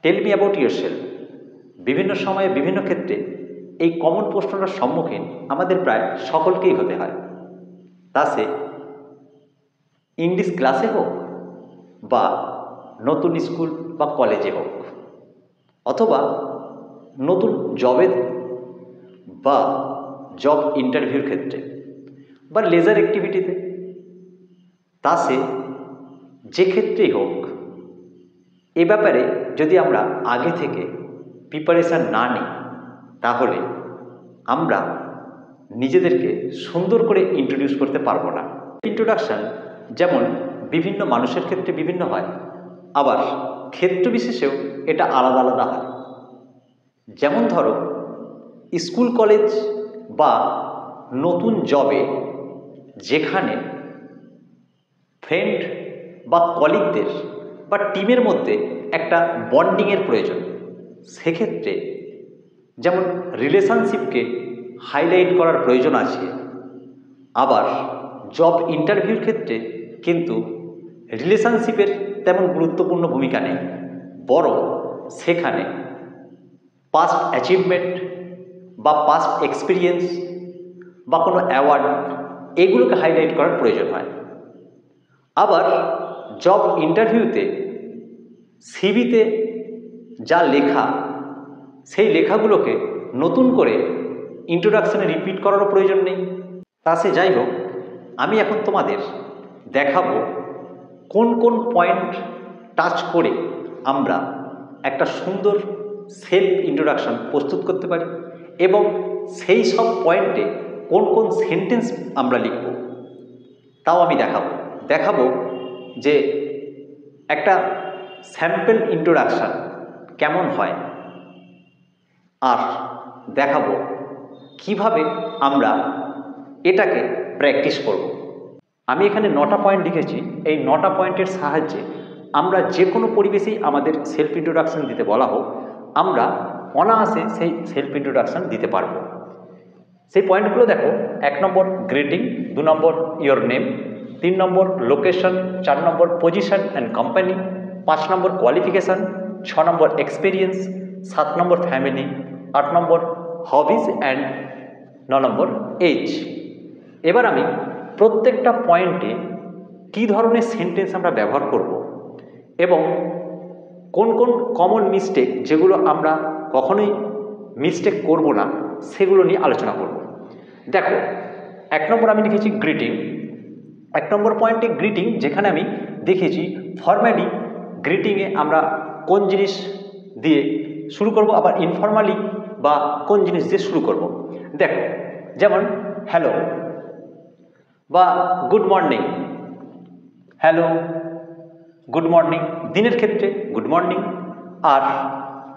Tell me about yourself. বিভিন্ন সময়ে বিভিন্ন ক্ষেত্রে এই কমন প্রশ্নটার সম্মুখীন আমাদের প্রায় সকলকেই হতে হয়। তা সে ইংলিশ ক্লাসে হোক বা নতুন স্কুল বা কলেজে হোক, অথবা নতুন জবে বা জব ইন্টারভিউর ক্ষেত্রে বা লেজার অ্যাক্টিভিটিতে, তা সে যে ক্ষেত্রেই হোক, এ ব্যাপারে যদি আমরা আগে থেকে প্রিপারেশান না নিই তাহলে আমরা নিজেদেরকে সুন্দর করে ইন্ট্রোডিউস করতে পারবো না। ইন্ট্রোডাকশান যেমন বিভিন্ন মানুষের ক্ষেত্রে বিভিন্ন হয়, আবার ক্ষেত্র বিশেষেও এটা আলাদা আলাদা হয়। যেমন ধরো স্কুল কলেজ বা নতুন জবে যেখানে ফ্রেন্ড বা কলিগদের বা টিমের মধ্যে একটা বন্ডিংয়ের প্রয়োজন, সেক্ষেত্রে যেমন রিলেশনশিপকে হাইলাইট করার প্রয়োজন আছে। আবার জব ইন্টারভিউর ক্ষেত্রে কিন্তু রিলেশনশিপের তেমন গুরুত্বপূর্ণ ভূমিকা নেই, বরং সেখানে পাস্ট অ্যাচিভমেন্ট বা পাস্ট এক্সপিরিয়েন্স বা কোনো অ্যাওয়ার্ড, এগুলোকে হাইলাইট করার প্রয়োজন হয়। আবার জব ইন্টারভিউতে সিভিতে যা লেখা, সেই লেখাগুলোকে নতুন করে ইন্ট্রোডাকশানে রিপিট করারও প্রয়োজন নেই। তা সে যাই হোক, আমি এখন তোমাদের দেখাবো কোন কোন পয়েন্ট টাচ করে আমরা একটা সুন্দর সেলফ ইন্ট্রোডাকশান প্রস্তুত করতে পারি এবং সেই সব পয়েন্টে কোন কোন সেন্টেন্স আমরা লিখব তাও আমি দেখাবো যে একটা স্যাম্পল ইন্ট্রোডাকশান কেমন হয়, আর দেখাবো কিভাবে আমরা এটাকে প্র্যাকটিস করব। আমি এখানে 9টা পয়েন্ট লিখেছি। এই 9টা পয়েন্টের সাহায্যে আমরা যে কোনো পরিবেশেই আমাদের সেলফ ইন্ট্রোডাকশান দিতে বলা হোক, আমরা অনায়াসে সেই সেলফ ইন্ট্রোডাকশান দিতে পারবো। সেই পয়েন্টগুলো দেখো: 1 number greeting, 2 number your name, 3 number location, 4 number position and company, 5 number qualification, 6 number experience, 7 number family, 8 number hobbies and 9 number age. এবার আমি প্রত্যেকটা পয়েন্টে কী ধরনের সেন্টেন্স আমরা ব্যবহার করব এবং কোন কোন কমন মিস্টেক, যেগুলো আমরা কখনোই মিস্টেক করব না, সেগুলো নিয়ে আলোচনা করব। দেখো, 1 নম্বর আমি লিখেছি গ্রিটিং। 1 নম্বর পয়েন্টে গ্রিটিং, যেখানে আমি দেখেছি ফর্মালি গ্রিটিংয়ে আমরা কোন জিনিস দিয়ে শুরু করব, আবার ইনফর্মালি বা কোন জিনিস দিয়ে শুরু করব। দেখো, যেমন হ্যালো বা good morning, hello, good morning. দিনের ক্ষেত্রে গুড মর্নিং, আর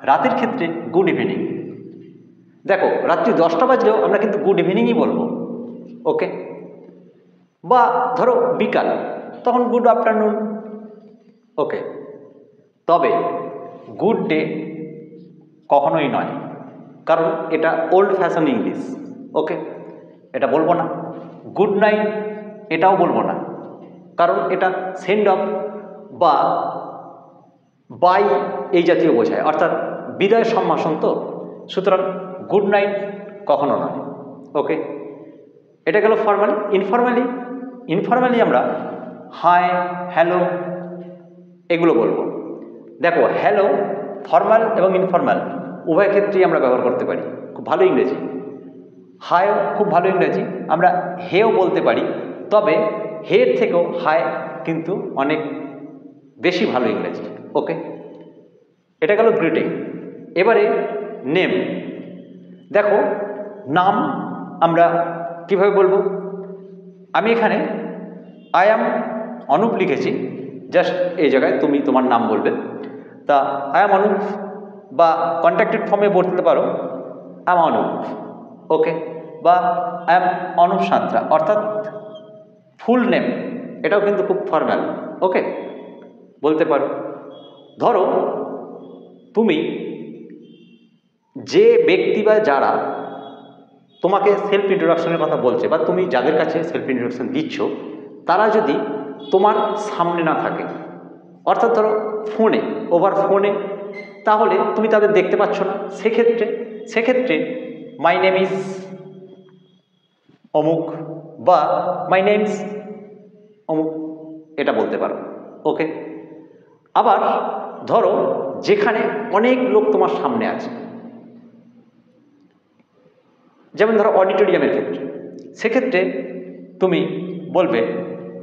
রাতের ক্ষেত্রে গুড ইভিনিং। দেখো, রাত্রি 10টা বাজলেও আমরা কিন্তু গুড ইভিনিংই বলবো, ওকে। বা ধরো বিকাল, তখন গুড আফটারনুন, ওকে। তবে গুড ডে কখনোই নয়, কারণ এটা ওল্ড ফ্যাশন ইংলিশ, ওকে, এটা বলবো না। গুড নাইট এটাও বলবো না, কারণ এটা সেন্ড অফ বা বাই এই জাতীয় বোঝায়, অর্থাৎ বিদায় সম্ভাষণ। তো সুতরাং গুড নাইট কখনো নয়, ওকে। এটা গেল ফর্মালি। ইনফর্মালি আমরা হাই, হ্যালো এগুলো বলবো। দেখো, হ্যালো ফর্মাল এবং ইনফর্মাল উভয় ক্ষেত্রেই আমরা ব্যবহার করতে পারি, খুব ভালো ইংরেজি। হাইও খুব ভালো ইংরেজি, আমরা হেও বলতে পারি, তবে হের থেকেও হাই কিন্তু অনেক বেশি ভালো ইংরেজি, ওকে। এটা গেল গ্রিটিং। এবারে নেম। দেখো, নাম আমরা কিভাবে বলবো? আমি এখানে আই অ্যাম অনুপ লিখেছি, জাস্ট এই জায়গায় তুমি তোমার নাম বলবে। তা আই অ্যাম অনুপ, বা কন্ট্যাক্টেড ফর্মে বলতে পারো আই অ্যাম অনুপ, ওকে। বা আই অ্যাম অনুপ সাঁতরা, অর্থাৎ ফুল নেম, এটাও কিন্তু খুব ফর্মাল, ওকে, বলতে পারো। ধরো তুমি যে ব্যক্তি বা যারা তোমাকে সেলফ ইন্ট্রোডাকশনের কথা বলছে, বা তুমি যাদের কাছে সেলফ ইন্ট্রোডাকশন দিচ্ছ, তারা যদি তোমার সামনে না থাকে, অর্থাৎ ধরো ফোনে, ওভার ফোনে তাহলে তুমি তাদের দেখতে পাচ্ছ না, সেক্ষেত্রে মাই নেম ইজ অমুক বা মাই নেমস অমুক এটা বলতে পারো। ওকে, আবার ধরো যেখানে অনেক লোক তোমার সামনে আছে, যেমন ধরো অডিটোরিয়ামের ক্ষেত্রে, সেক্ষেত্রে তুমি বলবে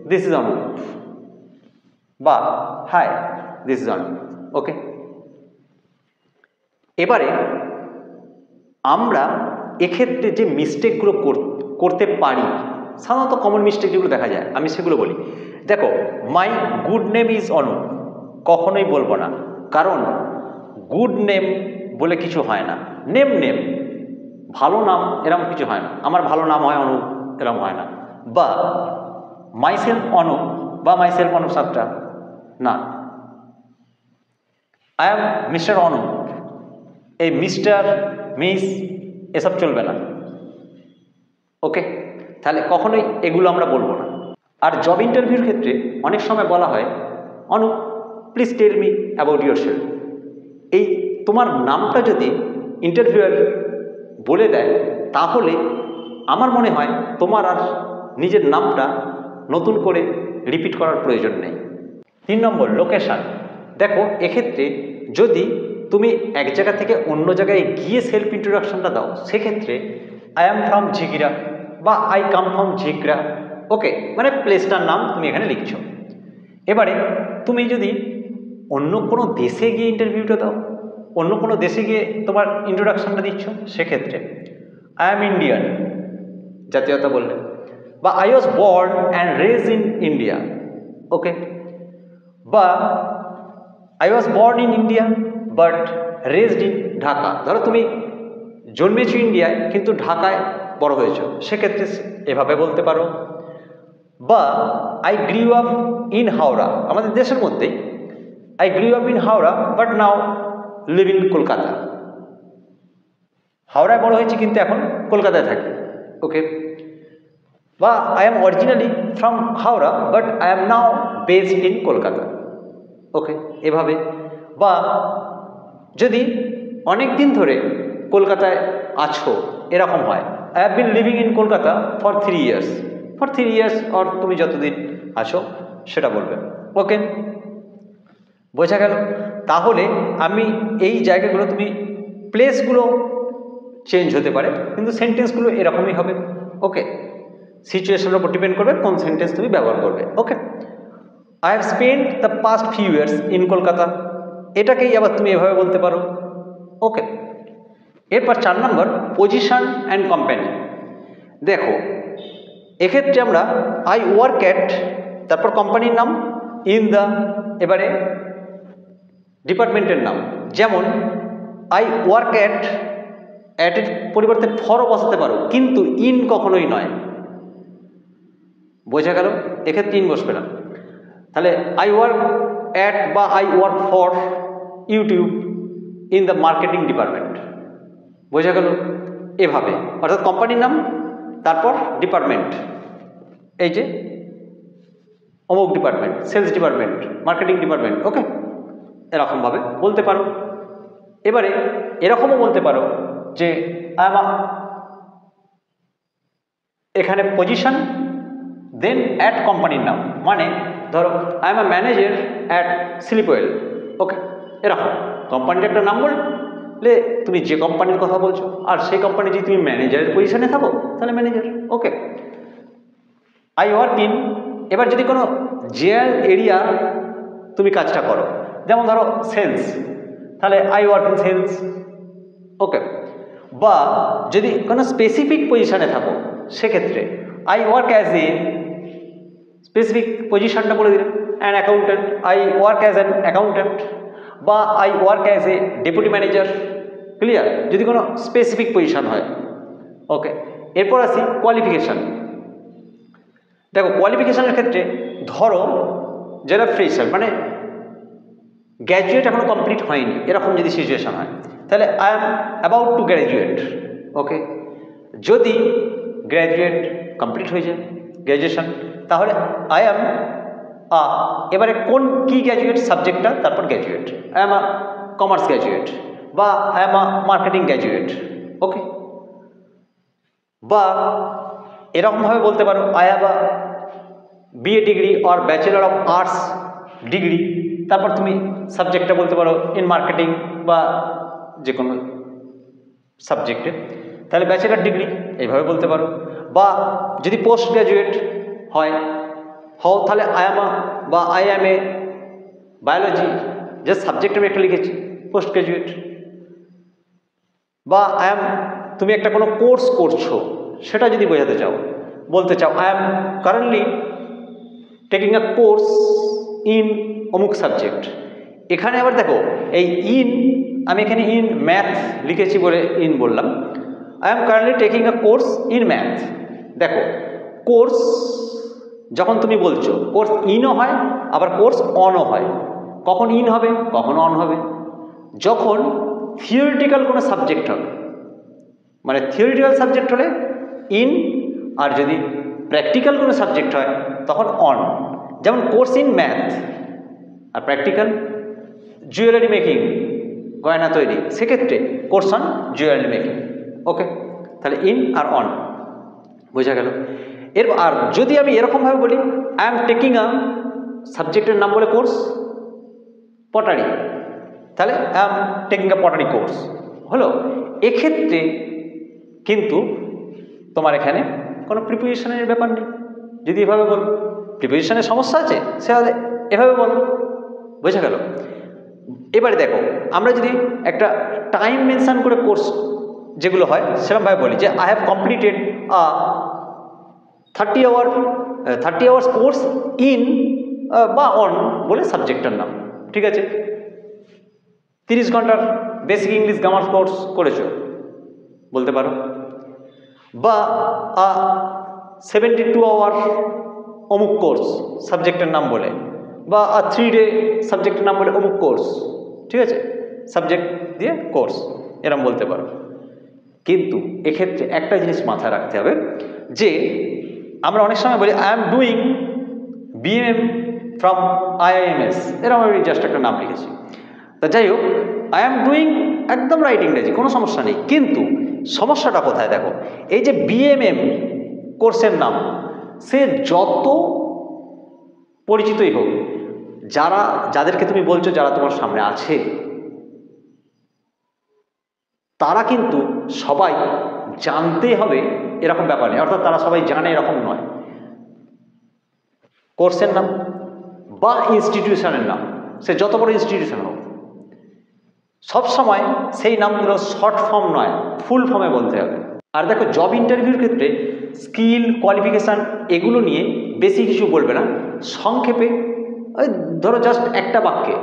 দিস ইজ অমুক বা হাই দিস ইজ অমুক। ওকে, এবারে আমরা এক্ষেত্রে যে মিস্টেকগুলো করতে পারি, সাধারণত কমন মিস্টেক যেগুলো দেখা যায় আমি সেগুলো বলি। দেখো, মাই গুড নেম ইজ অনুপ কখনোই বলবো না, কারণ গুড নেম বলে কিছু হয় না। নেম ভালো নাম এরকম কিছু হয় না, আমার ভালো নাম হয় অনুপ এরকম হয় না। বা মাইসেলফ অনুপ বা মাইসেলফ অনুপ সাতটা না, আই এম মিস্টার অনুপ, এই মিস্টার মিস এসব চলবে না। ওকে, তাহলে কখনোই এগুলো আমরা বলবো না। আর জব ইন্টারভিউর ক্ষেত্রে অনেক সময় বলা হয় Anup please tell me about yourself. এই তোমার নামটা যদি ইন্টারভিউয়ার বলে দেয় তাহলে আমার মনে হয় তোমার আর নিজের নামটা নতুন করে রিপিট করার প্রয়োজন নেই। 3 নম্বর লোকেশান। দেখো, এক্ষেত্রে যদি তুমি এক জায়গা থেকে অন্য জায়গায় গিয়ে সেলফ ইন্ট্রোডাকশনটা দাও, সেক্ষেত্রে আই অ্যাম ফ্রম ঝিগিরা বা আই কাম ফ্রম ঝিগড়া। ওকে, মানে প্লেসটার নাম তুমি এখানে লিখছো। এবারে তুমি যদি অন্য কোনো দেশে গিয়ে ইন্টারভিউটা দাও, অন্য কোনো দেশে গিয়ে তোমার ইন্ট্রোডাকশনটা দিচ্ছ, সেক্ষেত্রে আই অ্যাম ইন্ডিয়ান জাতীয়তা বললে, বা I was born and raise in India. Okay, বা I was born in India but raised in Dhaka. ধরো তুমি জন্মেছো ইন্ডিয়ায় কিন্তু ঢাকায় বড় হয়েছো, সেক্ষেত্রে এভাবে বলতে পারো। বা I grew up in Howrah, আমাদের দেশের মধ্যেই, I grew up in Howrah but now live in Kolkata. হাওড়ায় বড় হয়েছি কিন্তু এখন কলকাতায় থাকি। ওকে, বা I am originally from Howrah but I am now based in Kolkata. Okay, এভাবে। বা যদি অনেক দিন ধরে কলকাতায় আছো এরকম হয়, I have been living in Kolkata for 3 years, for 3 years or তুমি যতদিন আছো সেটা বলবে। ওকে, বোঝা গেল? তাহলে আমি এই জায়গাগুলো, তুমি প্লেসগুলো চেঞ্জ হতে পারে কিন্তু সেন্টেন্সগুলো এরকমই হবে। ওকে, সিচুয়েশনের উপর ডিপেন্ড করবে কোন সেন্টেন্স তুমি ব্যবহার করবে। Okay, I have spend the past few years in Kolkata, এটাকেই আবার তুমি এভাবে বলতে পারো। ওকে, এরপর 4 নম্বর পজিশন অ্যান্ড কোম্পানি। দেখো, এক্ষেত্রে আমরা আই ওয়ার্ক অ্যাট, তারপর কোম্পানির নাম, ইন দ্য, এবারে ডিপার্টমেন্টের নাম। যেমন আই ওয়ার্ক অ্যাট, অ্যাটের পরিবর্তে ফরও বসাতে পারো, কিন্তু ইন কখনোই নয়। বোঝা গেল? এক্ষেত্রে ইন বসবে না। তাহলে আই ওয়ার্ক অ্যাট বা I work for YouTube in the marketing department. বোঝা গেল? এভাবে, অর্থাৎ কোম্পানির নাম তারপর ডিপার্টমেন্ট, এই যে অমুক department, sales department, marketing department. Okay, এরকমভাবে বলতে পারো। এবারে এরকমও বলতে পারো যে এখানে পজিশন দেন অ্যাট কোম্পানির নাম, মানে ধরো I am a manager at Sleepwell. Okay, এরকম কোম্পানির একটা নাম বললে তুমি যে কোম্পানির কথা বলছো, আর সেই কোম্পানি যদি তুমি ম্যানেজারের পজিশনে থাকো তাহলে manager. Okay, I work in, এবার যদি কোনো জেনারেল এরিয়া তুমি কাজটা করো, যেমন ধরো সেলস, তাহলে I work in sales. Okay, বা যদি কোনো স্পেসিফিক পজিশনে থাকো সেক্ষেত্রে I work as a, specific পজিশনটা বলে দিলেন, an accountant, I work as an accountant, বা I work as a deputy manager. Clear? যদি কোনো স্পেসিফিক পজিশন হয়। ওকে, এরপর আসি কোয়ালিফিকেশান। দেখো, কোয়ালিফিকেশানের ক্ষেত্রে ধরো যারা ফ্রেশার, মানে গ্র্যাজুয়েট এখনো কমপ্লিট হয়নি, এরকম যদি সিচুয়েশান হয় তাহলে I am about to graduate. Okay, যদি গ্র্যাজুয়েট কমপ্লিট হয়ে যায় গ্র্যাজুয়েশান, তাহলে আই এম এবারে কোন কি গ্র্যাজুয়েট সাবজেক্টটা, তারপর graduate, I am a commerce graduate, বা I am a marketing graduate. Okay, বা এরকমভাবে বলতে পারো I have a BA degree or bachelor of arts degree, তারপর তুমি সাবজেক্টটা বলতে পারো ইন মার্কেটিং বা যে কোনো সাবজেক্টে, তাহলে ব্যাচেলার ডিগ্রি এইভাবে বলতে পারো। বা যদি পোস্ট গ্র্যাজুয়েট হও তাহলে আই এম বা আই এম এ বায়োলজি, যে সাবজেক্ট আমি একটা লিখেছি পোস্ট গ্র্যাজুয়েট। বা আই এম, তুমি একটা কোনো কোর্স করছো সেটা যদি বোঝাতে চাও, বলতে চাও I am currently taking a course in অমুক সাবজেক্ট। এখানে আবার দেখো এই ইন, আমি এখানে ইন ম্যাথ লিখেছি বলে ইন বললাম। I am currently taking a course in math. দেখো কোর্স যখন তুমি বলছো, কোর্স ইনও হয় আবার কোর্স অনও হয়। কখন ইন হবে, কখন অন হবে? যখন থিওরিটিক্যাল কোনো সাবজেক্ট হবে, মানে থিওরিটিক্যাল সাবজেক্ট হলে ইন, আর যদি প্র্যাকটিক্যাল কোনো সাবজেক্ট হয় তখন অন। যেমন কোর্স ইন ম্যাথ, আর প্র্যাকটিক্যাল জুয়েলারি মেকিং, গয়না তৈরি, সেক্ষেত্রে course on jewellery making. Okay, তাহলে ইন আর অন বোঝা গেল। আর যদি আমি এরকমভাবে বলি আই এম টেকিং আ, সাবজেক্টের নাম বলে কোর্স পটারি, তাহলে I am taking a pottery course হলো। এক্ষেত্রে কিন্তু তোমার এখানে কোনো প্রিপোজিশনের ব্যাপার নেই। যদি এভাবে বল, প্রিপোজিশনের সমস্যা আছে সে এভাবে বল, বোঝা গেল। এবারে দেখো আমরা যদি একটা টাইম মেনশন করে কোর্স যেগুলো হয় সেরকমভাবে বলি যে I have completed 30 hours course in বা অন বলে সাবজেক্টের নাম, ঠিক আছে। 30 ঘন্টার বেসিক ইংলিশ গ্রামার কোর্স করেছো বলতে পারো। বা 72 আওয়ার অমুক কোর্স সাবজেক্টের নাম বলে, বা 3 ডে সাবজেক্টের নাম বলে অমুক কোর্স, ঠিক আছে, সাবজেক্ট দিয়ে কোর্স এরম বলতে পারো। কিন্তু এক্ষেত্রে একটা জিনিস মাথায় রাখতে হবে যে আমরা অনেক সময় বলি I am doing BM from IIMS, এরকম আমি জাস্ট একটা নাম লিখেছি। তা যাই হোক, আই এম ডুইং একদম রাইট ইংরেজি, কোনো সমস্যা নেই। কিন্তু সমস্যাটা কোথায় দেখো, এই যে BMM কোর্সের নাম, সে যত পরিচিতই হোক, যাদেরকে তুমি বলছো যারা তোমার সামনে আছে, তারা কিন্তু সবাই জানতে হবে এরকম ব্যাপার নেই, অর্থাৎ তারা সবাই জানে এরকম নয়। কোর্সের নাম বা ইনস্টিটিউশনের নাম, সে যত বড় ইনস্টিটিউশন হোক, সবসময় সেই নামগুলো শর্ট ফর্ম নয়, ফুল ফর্মে বলতে হবে। আর দেখো জব ইন্টারভিউর ক্ষেত্রে স্কিল, কোয়ালিফিকেশান এগুলো নিয়ে বেশি কিছু বলবে না, সংক্ষেপে ওই ধরো জাস্ট একটা বাক্যে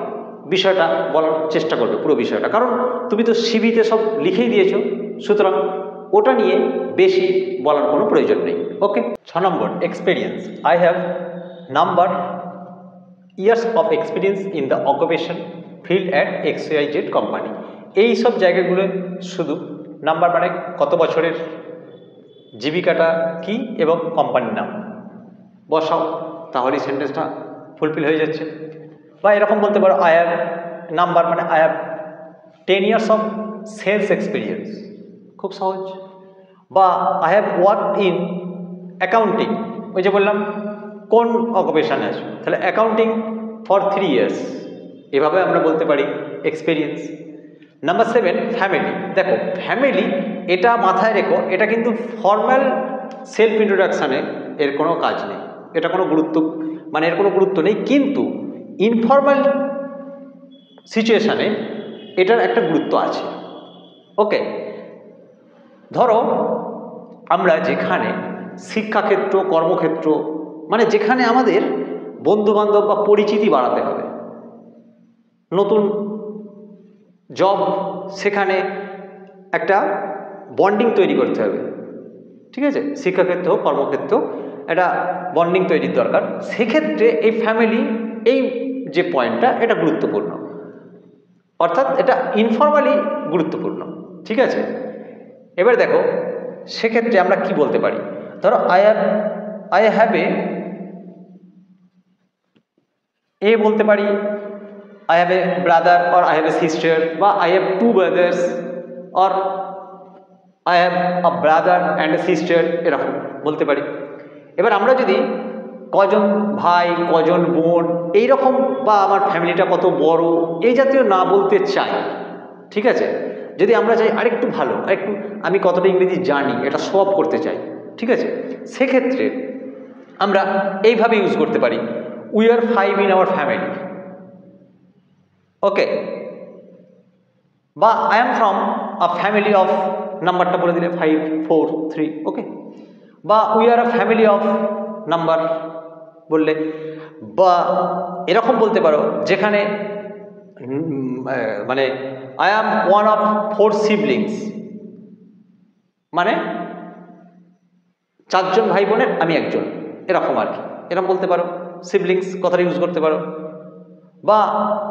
বিষয়টা বলার চেষ্টা করবে, পুরো বিষয়টা। কারণ তুমি তো সিভিতে সব লিখেই দিয়েছো, সুতরাং ওটা নিয়ে বেশি বলার কোনো প্রয়োজন নেই। Okay. 6 number experience. I have number years of experience in the occupation field at XYZ company. এই সব জায়গাগুলো শুধু নাম্বার মানে কত বছরের, জীবিকাটা কি এবং কোম্পানির নাম বসাও, তাহলেই সেন্টেন্সটা ফুলফিল হয়ে যাচ্ছে। বা এরকম বলতে পারো আই হ্যাভ নাম্বার মানে I have 10 years of sales experience, খুব সহজ। বা I have worked in accounting, ওই যে বললাম কোন অকুপেশানে আছো, তাহলে অ্যাকাউন্টিং ফর 3 ইয়ার্স, এভাবে আমরা বলতে পারি এক্সপিরিয়েন্স। Number 7 family. দেখো ফ্যামিলি, এটা মাথায় রেখো, এটা কিন্তু ফর্মাল সেলফ ইন্ট্রোডাকশানে এর কোনো কাজ নেই, এটা কোনো গুরুত্ব, মানে এর কোনো গুরুত্ব নেই। কিন্তু ইনফর্মাল সিচুয়েশানে এটার একটা গুরুত্ব আছে। ওকে, ধরো আমরা যেখানে শিক্ষাক্ষেত্র, কর্মক্ষেত্র, মানে যেখানে আমাদের বন্ধুবান্ধব বা পরিচিতি বাড়াতে হবে, নতুন জব, সেখানে একটা বন্ডিং তৈরি করতে হবে, ঠিক আছে, শিক্ষাক্ষেত্র, কর্মক্ষেত্র একটা বন্ডিং তৈরির দরকার। সেক্ষেত্রে এই ফ্যামিলি, এই যে পয়েন্টটা, এটা গুরুত্বপূর্ণ, অর্থাৎ এটা ইনফর্মালি গুরুত্বপূর্ণ, ঠিক আছে। এবার দেখো সেক্ষেত্রে আমরা কি বলতে পারি, ধরো আই হ্যাভ এ বলতে পারি I have a brother or I have a sister, বা I have two brothers or I have a brother and a sister, এরকম বলতে পারি। এবার আমরা যদি কজন ভাই, কজন বোন এইরকম, বা আমার ফ্যামিলিটা কত বড়, এই জাতীয় না বলতে চাই, ঠিক আছে, যদি আমরা চাই আরেকটু ভালো, আরেকটু আমি কতটা ইংরেজি জানি এটা শো অফ করতে চাই, ঠিক আছে, সেক্ষেত্রে আমরা এইভাবে ইউজ করতে পারি, we are 5 in our family, okay, বা I am from a family of, নাম্বারটা বলে দিলে 5 4 3, ওকে, বা we are a family of number বললে, বা এরকম বলতে পারো যেখানে মানে I am one of 4 siblings, মানে 4 জন ভাই বোনের আমি একজন, এরকম আর কি, এরকম বলতে পারো, সিবলিংস কথাটা ইউজ করতে পারো। বা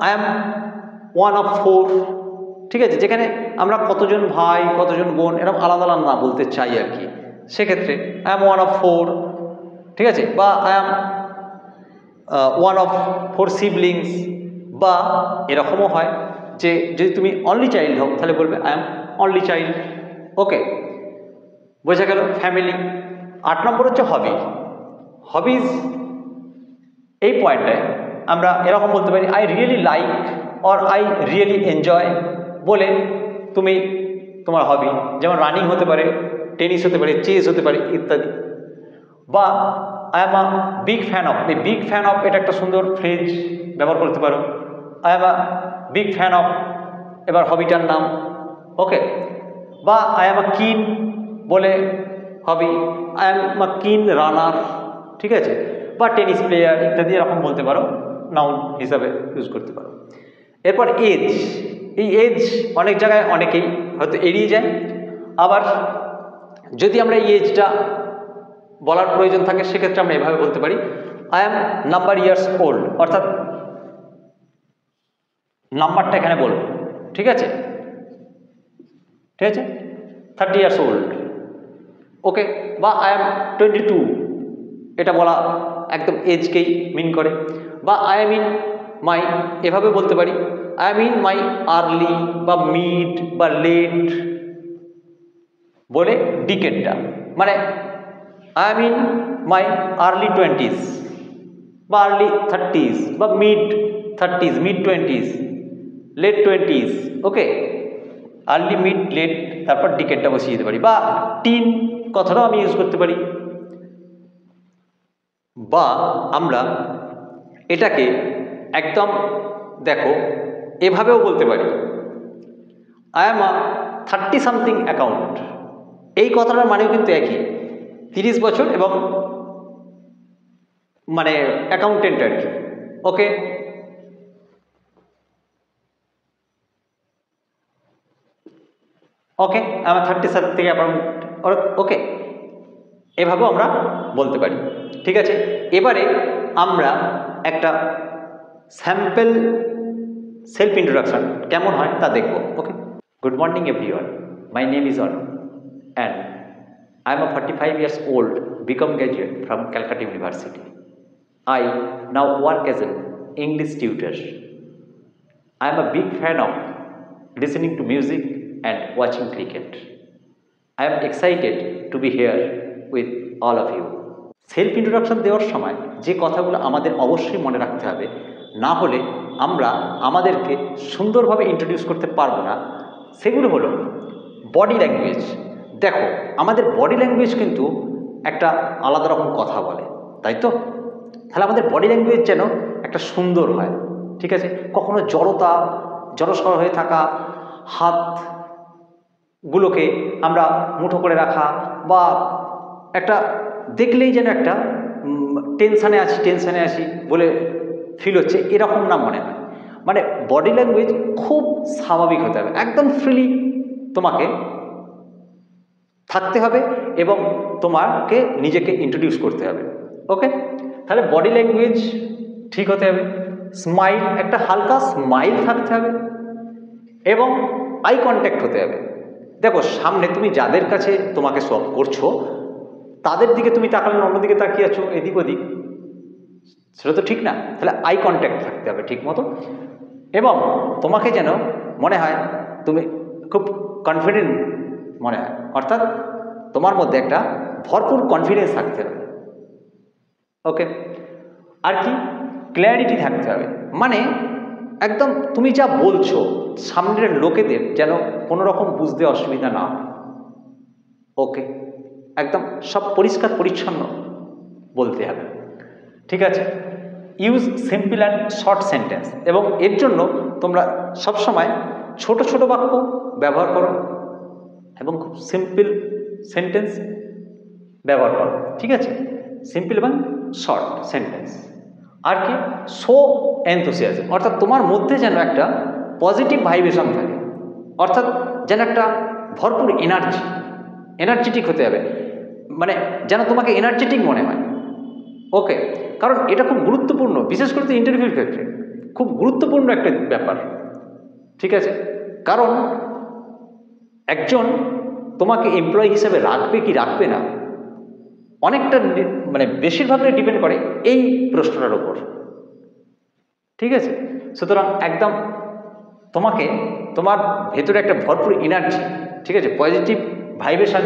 আই অ্যাম ওয়ান অফ 4, ঠিক আছে, যেখানে আমরা কতজন ভাই, কতজন বোন এরকম আলাদা আলাদা না বলতে চাই আর কি, সেক্ষেত্রে আই অ্যাম ওয়ান অফ 4, ঠিক আছে, বা I am one of 4 siblings, বা এরকমও হয় যে যদি তুমি অনলি চাইল্ড হও তাহলে বলবে আই অ্যাম অনলি চাইল্ড, ওকে, বোঝা গেল ফ্যামিলি। 8 নম্বর হচ্ছে হবি। হবিজ, এই পয়েন্টটায় আমরা এরকম বলতে পারি I really like or I really enjoy বলে তুমি তোমার হবি, যেমন রানিং হতে পারে, টেনিস হতে পারে, চেস হতে পারে ইত্যাদি। বা I am a big fan of, এই বিগ ফ্যান অফ এটা একটা সুন্দর ফ্রেজ ব্যবহার করতে পারো, I am a big fan of, এবার হবিটার নাম, ওকে। বা আই এম আ কিন বলে হবি, আই এম আ কিন রানার, ঠিক আছে, বা টেনিস প্লেয়ার ইত্যাদি এরকম বলতে পারো, নাউন হিসাবে ইউজ করতে পারো। এরপর এজ, এই এজ অনেক জায়গায় অনেকেই হয়তো এড়িয়ে যায়, আবার যদি আমরা এই এজটা বলার প্রয়োজন থাকে সেক্ষেত্রে আমরা এভাবে বলতে পারি I am number years old, অর্থাৎ নাম্বারটা এখানে বলবো, ঠিক আছে, ঠিক আছে, 30 ইয়ার্স ওল্ড, ওকে, বা আই অ্যাম 22, এটা বলা একদম এজকেই মিন করে। বা আই এম ইন মাই, এভাবে বলতে পারি I am in my early বা মিড বা লেট বলে ডিকেডটা, মানে I am in my early 20s বা আর্লি 30s বা mid 30s, mid 20s, late 20s, okay, early mid late, তারপর ডিকেডটা বসিয়ে দিতে পারি। বা টিন কথাটাও আমি ইউজ করতে পারি। বা আমরা এটাকে একদম দেখো এভাবেও বলতে পারি I am a 30 something account, এই কথাটার মানেও কিন্তু একই, 30 বছর এবং মানে অ্যাকাউন্টেন্ট আর কি, ওকে। ওকে, আমার 30 সামথিং অ্যাকাউন্ট, ওকে, এভাবেও আমরা বলতে পারি, ঠিক আছে। এবারে আমরা একটা স্যাম্পল সেলফ ইন্ট্রোডাকশন কেমন হয় তা দেখব, okay. Good morning everyone, my name is Anu and I am a 45 years old become graduate from Calcutta University. I now work as an English tutor. I am a big fan of listening to music and watching cricket. I am excited to be here with all of you. Self introduction দেওয়ার সময় যে কথাগুলো আমাদের অবশ্যই মনে রাখতে হবে, না হলে আমরা আমাদেরকে সুন্দরভাবে ইন্ট্রোডিউস করতে পারবো না, সেগুলো হলো বডি ল্যাঙ্গুয়েজ। দেখো আমাদের বডি ল্যাঙ্গুয়েজ কিন্তু একটা আলাদা রকম কথা বলে, তাই তো, তাহলে আমাদের বডি ল্যাঙ্গুয়েজ যেন একটা সুন্দর হয়, ঠিক আছে, কখনো জড়সড় হয়ে থাকা হাতগুলোকে আমরা মুঠো করে রাখা, বা একটা দেখলেই যেন একটা টেনশানে আছি বলে ফিল হচ্ছে এরকম না মনে হয়। মানে বডি ল্যাঙ্গুয়েজ খুব স্বাভাবিক হতে হবে, একদম ফ্রিলি তোমাকে থাকতে হবে এবং তোমাকে নিজেকে ইন্ট্রোডিউস করতে হবে, ওকে। তাহলে বডি ল্যাঙ্গুয়েজ ঠিক হতে হবে, স্মাইল, একটা হালকা স্মাইল থাকতে হবে এবং আই কন্ট্যাক্ট হতে হবে। দেখো সামনে তুমি যাদের কাছে তোমাকে সব করছো তাদের দিকে তুমি তাকালে অন্যদিকে তাকিয়ে আছো এদিক ওদিক, সেটা তো ঠিক না, তাহলে আই কন্ট্যাক্ট থাকতে হবে ঠিক মতো। এবং তোমাকে যেন মনে হয় তুমি খুব কনফিডেন্ট মনে হয়, অর্থাৎ তোমার মধ্যে একটা ভরপুর কনফিডেন্স থাকতে হবে। ওকে, আর কি ক্ল্যারিটি থাকতে হবে, মানে একদম তুমি যা বলছো সামনের লোকেদের যেন কোনো রকম বুঝতে অসুবিধা না হয়। ওকে, একদম সব পরিষ্কার পরিচ্ছন্ন বলতে হবে। ঠিক আছে, use simple and short sentence, এবং এর জন্য তোমরা সবসময় ছোট ছোট বাক্য ব্যবহার করো এবং খুব সিম্পল সেন্টেন্স ব্যবহার করো। ঠিক আছে, সিম্পল এবং শর্ট সেন্টেন্স। আর কি শো এনথুসিয়াজম, অর্থাৎ তোমার মধ্যে যেন একটা পজিটিভ ভাইব্রেশন থাকে, অর্থাৎ যেন একটা ভরপুর এনার্জেটিক হতে হবে, মানে যেন তোমাকে এনার্জেটিক মনে হয়। ওকে, কারণ এটা খুব গুরুত্বপূর্ণ, বিশেষ করে ইন্টারভিউর ক্ষেত্রে খুব গুরুত্বপূর্ণ একটা ব্যাপার। ঠিক আছে, কারণ একজন তোমাকে এমপ্লয়ি হিসেবে রাখবে কি রাখবে না অনেকটা মানে বেশিরভাগটা ডিপেন্ড করে এই প্রশ্নটার উপর। ঠিক আছে, সুতরাং একদম তোমাকে তোমার ভেতরে একটা ভরপুর এনার্জি, ঠিক আছে, পজিটিভ ভাইব্রেশন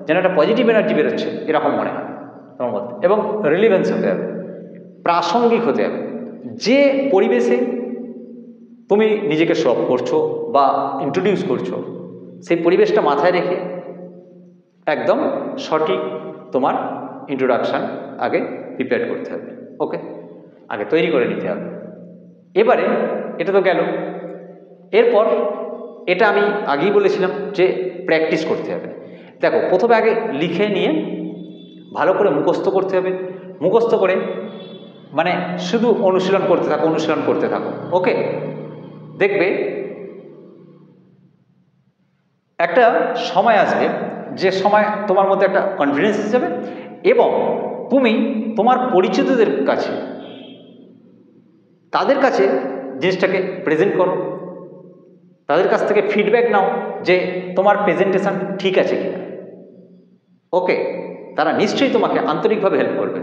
যেন একটা পজিটিভ এনার্জি বেরোচ্ছে এরকম মনে হয় তোমার মধ্যে। এবং রিলিভেন্স হতে হবে, প্রাসঙ্গিক হতে হবে। যে পরিবেশে তুমি নিজেকে শো অফ করছো বা ইন্ট্রোডিউস করছো সেই পরিবেশটা মাথায় রেখে একদম সঠিক তোমার ইন্ট্রোডাকশান আগে প্রিপেয়ার করতে হবে। ওকে, আগে তৈরি করে নিতে হবে। এবারে এটা তো গেল, এরপর এটা আমি আগেই বলেছিলাম যে প্র্যাকটিস করতে হবে। দেখো, প্রথমে আগে লিখে নিয়ে ভালো করে মুখস্থ করতে হবে, মুখস্থ করে মানে শুধু অনুশীলন করতে থাকো। ওকে, দেখবে একটা সময় আসবে যে সময় তোমার মধ্যে একটা কনফিডেন্স যাবে এবং তুমি তোমার পরিচিতদের কাছে তাদের কাছে জিনিসটাকে প্রেজেন্ট করো, তাদের কাছ থেকে ফিডব্যাক নাও যে তোমার প্রেজেন্টেশন ঠিক আছে কিনা। ওকে, তারা নিশ্চয়ই তোমাকে আন্তরিকভাবে হেল্প করবে।